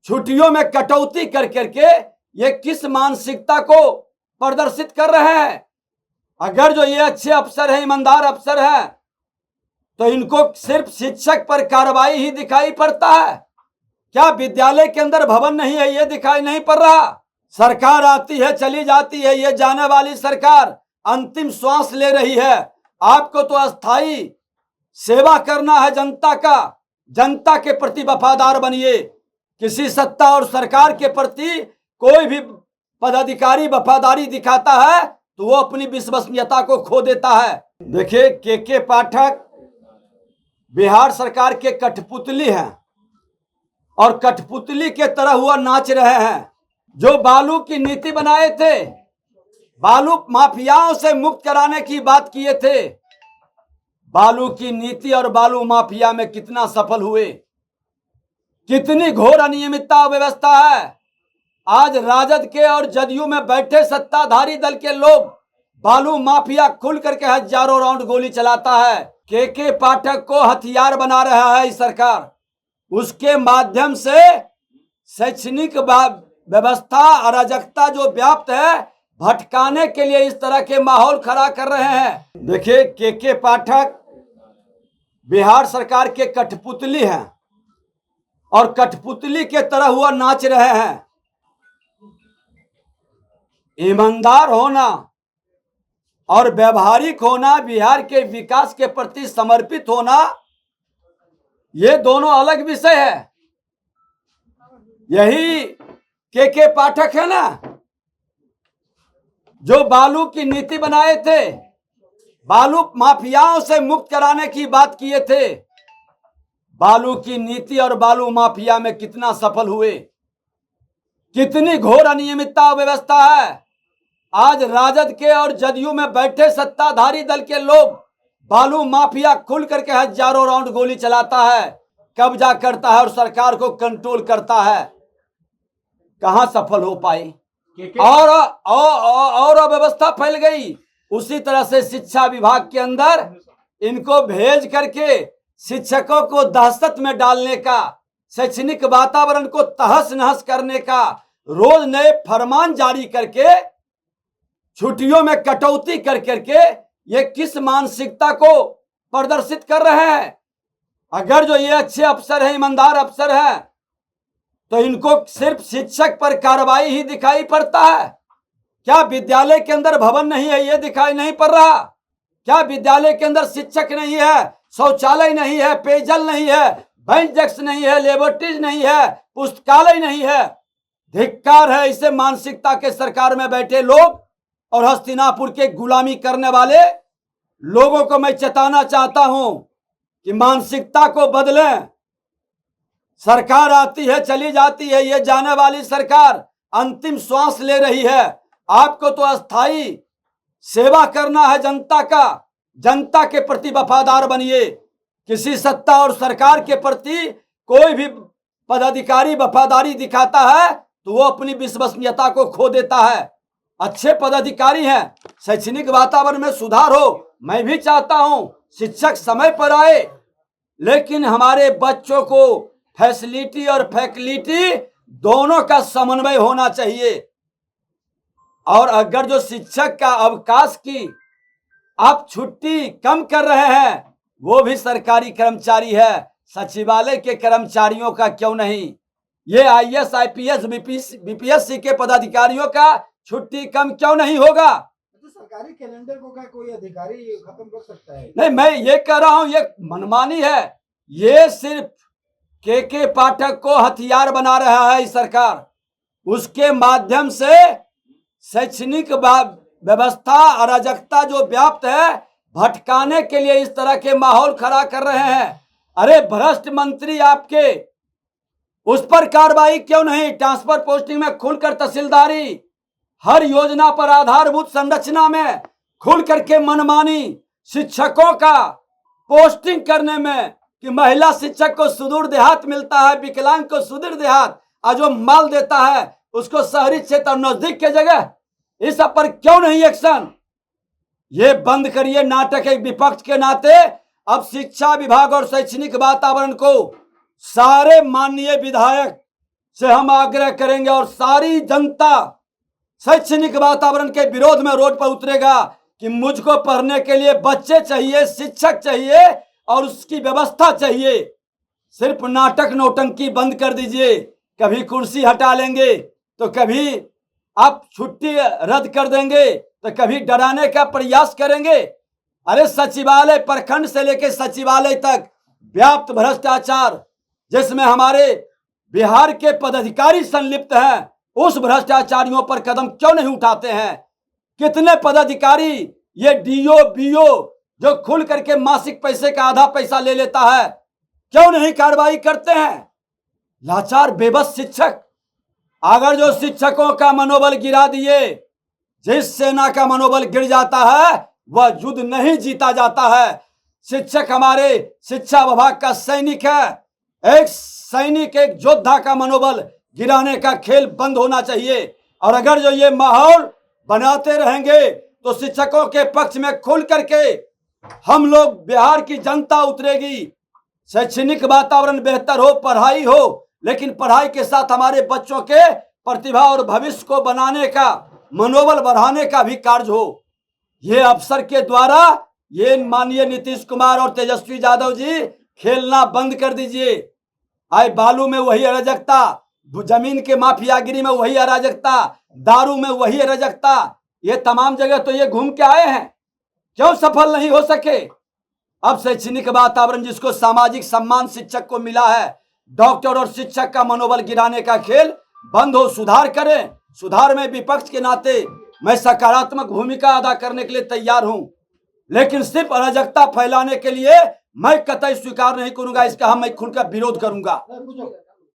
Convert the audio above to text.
छुट्टियों में कटौती कर करके ये किस मानसिकता को प्रदर्शित कर रहे हैं। अगर जो ये अच्छे अफसर हैं, ईमानदार अफसर हैं, तो इनको सिर्फ शिक्षक पर कार्रवाई ही दिखाई पड़ता है। क्या विद्यालय के अंदर भवन नहीं है, ये दिखाई नहीं पड़ रहा। सरकार आती है चली जाती है, ये जाने वाली सरकार अंतिम श्वास ले रही है। आपको तो अस्थाई सेवा करना है जनता का, जनता के प्रति वफादार बनिए। किसी सत्ता और सरकार के प्रति कोई भी पदाधिकारी वफादारी दिखाता है तो वो अपनी विश्वसनीयता को खो देता है। देखिए, के पाठक बिहार सरकार के कठपुतली हैं और कठपुतली के तरह हुआ नाच रहे हैं। जो बालू की नीति बनाए थे, बालू माफियाओं से मुक्त कराने की बात किए थे, बालू की नीति और बालू माफिया में कितना सफल हुए। कितनी घोर अनियमितता व्यवस्था है। आज राजद के और जदयू में बैठे सत्ताधारी दल के लोग बालू माफिया खुल करके हजारों राउंड गोली चलाता है। के पाठक को हथियार बना रहा है इस सरकार। उसके माध्यम से शैक्षणिक व्यवस्था अराजकता जो व्याप्त है, भटकाने के लिए इस तरह के माहौल खड़ा कर रहे हैं। देखिए, के पाठक बिहार सरकार के कठपुतली हैं और कठपुतली के तरह हुआ नाच रहे हैं। ईमानदार होना और व्यवहारिक होना, बिहार के विकास के प्रति समर्पित होना, ये दोनों अलग विषय है। यही के पाठक है ना, जो बालू की नीति बनाए थे, बालू माफियाओं से मुक्त कराने की बात किए थे। बालू की नीति और बालू माफिया में कितना सफल हुए। कितनी घोर अनियमितता व्यवस्था है। आज राजद के और जदयू में बैठे सत्ताधारी दल के लोग बालू माफिया खुल करके हजारों राउंड गोली चलाता है, कब्जा करता है और सरकार को कंट्रोल करता है। कहां सफल हो पाए और अव्यवस्था फैल गई। उसी तरह से शिक्षा विभाग के अंदर इनको भेज करके शिक्षकों को दहशत में डालने का, शैक्षणिक वातावरण को तहस नहस करने का, रोज नए फरमान जारी करके छुट्टियों में कटौती कर करके ये किस मानसिकता को प्रदर्शित कर रहे हैं। अगर जो ये अच्छे अफसर हैं, ईमानदार अफसर हैं, तो इनको सिर्फ शिक्षक पर कार्रवाई ही दिखाई पड़ता है। क्या विद्यालय के अंदर भवन नहीं है, ये दिखाई नहीं पड़ रहा। क्या विद्यालय के अंदर शिक्षक नहीं है, शौचालय नहीं है, पेयजल नहीं है, बेंच डेस्क नहीं है, लेबोरेटरीज नहीं है, पुस्तकालय नहीं है। धिक्कार है इसे मानसिकता के सरकार में बैठे लोग और हस्तिनापुर के गुलामी करने वाले लोगों को मैं चेताना चाहता हूं कि मानसिकता को बदलें। सरकार आती है चली जाती है, ये जाने वाली सरकार अंतिम श्वास ले रही है। आपको तो अस्थाई सेवा करना है जनता का, जनता के प्रति वफादार बनिए। किसी सत्ता और सरकार के प्रति कोई भी पदाधिकारी वफादारी दिखाता है तो वो अपनी विश्वसनीयता को खो देता है। अच्छे पदाधिकारी हैं, शैक्षणिक वातावरण में सुधार हो, मैं भी चाहता हूं शिक्षक समय पर आए, लेकिन हमारे बच्चों को फैसिलिटी और फैकल्टी दोनों का समन्वय होना चाहिए। और अगर जो शिक्षक का अवकाश की आप छुट्टी कम कर रहे हैं, वो भी सरकारी कर्मचारी है, सचिवालय के कर्मचारियों का क्यों नहीं। ये आईएएस आईपीएस बीपीएससी के पदाधिकारियों का छुट्टी कम क्यों नहीं होगा। तो सरकारी कैलेंडर को क्या कोई अधिकारी खत्म कर सकता है? नहीं, मैं ये कह रहा हूं ये मनमानी है। ये सिर्फ के पाठक को हथियार बना रहा है इस सरकार। उसके माध्यम से शैक्षणिक व्यवस्था अराजकता जो व्याप्त है, भटकाने के लिए इस तरह के माहौल खड़ा कर रहे हैं। अरे भ्रष्ट मंत्री आपके, उस पर कार्रवाई क्यों नहीं। ट्रांसफर पोस्टिंग में खुलकर तहसीलदारी, हर योजना पर आधारभूत संरचना में खुल करके मनमानी, शिक्षकों का पोस्टिंग करने में कि महिला शिक्षक को सुदूर देहात मिलता है, विकलांग को सुदूर देहात, और जो माल देता है उसको शहरी क्षेत्र नजदीक के जगह, इस सब पर क्यों नहीं एक्शन। ये बंद करिए नाटक। एक विपक्ष के नाते अब शिक्षा विभाग और शैक्षणिक वातावरण को सारे माननीय विधायक से हम आग्रह करेंगे और सारी जनता शैक्षणिक वातावरण के विरोध में रोड पर उतरेगा कि मुझको पढ़ने के लिए बच्चे चाहिए, शिक्षक चाहिए और उसकी व्यवस्था चाहिए। सिर्फ नाटक नौटंकी बंद कर दीजिए। कभी कुर्सी हटा लेंगे तो कभी आप छुट्टी रद्द कर देंगे तो कभी डराने का प्रयास करेंगे। अरे सचिवालय, प्रखंड से लेकर सचिवालय तक व्याप्त भ्रष्टाचार, जिसमें हमारे बिहार के पदाधिकारी संलिप्त हैं, उस भ्रष्टाचारियों पर कदम क्यों नहीं उठाते हैं? कितने पदाधिकारी, ये डीओ बीओ जो खुल करके मासिक पैसे का आधा पैसा ले लेता है, क्यों नहीं कार्रवाई करते हैं? लाचार बेबस शिक्षक, अगर जो शिक्षकों का मनोबल गिरा दिए, जिस सेना का मनोबल गिर जाता है वह युद्ध नहीं जीता जाता है। शिक्षक हमारे शिक्षा विभाग का सैनिक है। एक सैनिक, एक योद्धा का मनोबल गिराने का खेल बंद होना चाहिए। और अगर जो ये माहौल बनाते रहेंगे तो शिक्षकों के पक्ष में खुल करके हम लोग, बिहार की जनता उतरेगी। शैक्षणिक वातावरण बेहतर हो, पढ़ाई हो, लेकिन पढ़ाई के साथ हमारे बच्चों के प्रतिभा और भविष्य को बनाने का, मनोबल बढ़ाने का भी कार्य हो। ये अफसर के द्वारा ये माननीय नीतीश कुमार और तेजस्वी यादव जी खेलना बंद कर दीजिए। आए बालू में वही अराजकता, जमीन के माफियागिरी में वही अराजकता, दारू में वही अराजकता, ये तमाम जगह तो ये घूम के आए हैं, क्यों सफल नहीं हो सके? अब शैक्षणिक वातावरण जिसको सामाजिक सम्मान शिक्षक को मिला है, डॉक्टर और शिक्षक का मनोबल गिराने का खेल बंद हो, सुधार करें। सुधार में विपक्ष के नाते मैं सकारात्मक भूमिका अदा करने के लिए तैयार हूं, लेकिन सिर्फ अराजकता फैलाने के लिए मैं कतई स्वीकार नहीं करूंगा। इसका मैं खुलकर विरोध करूंगा।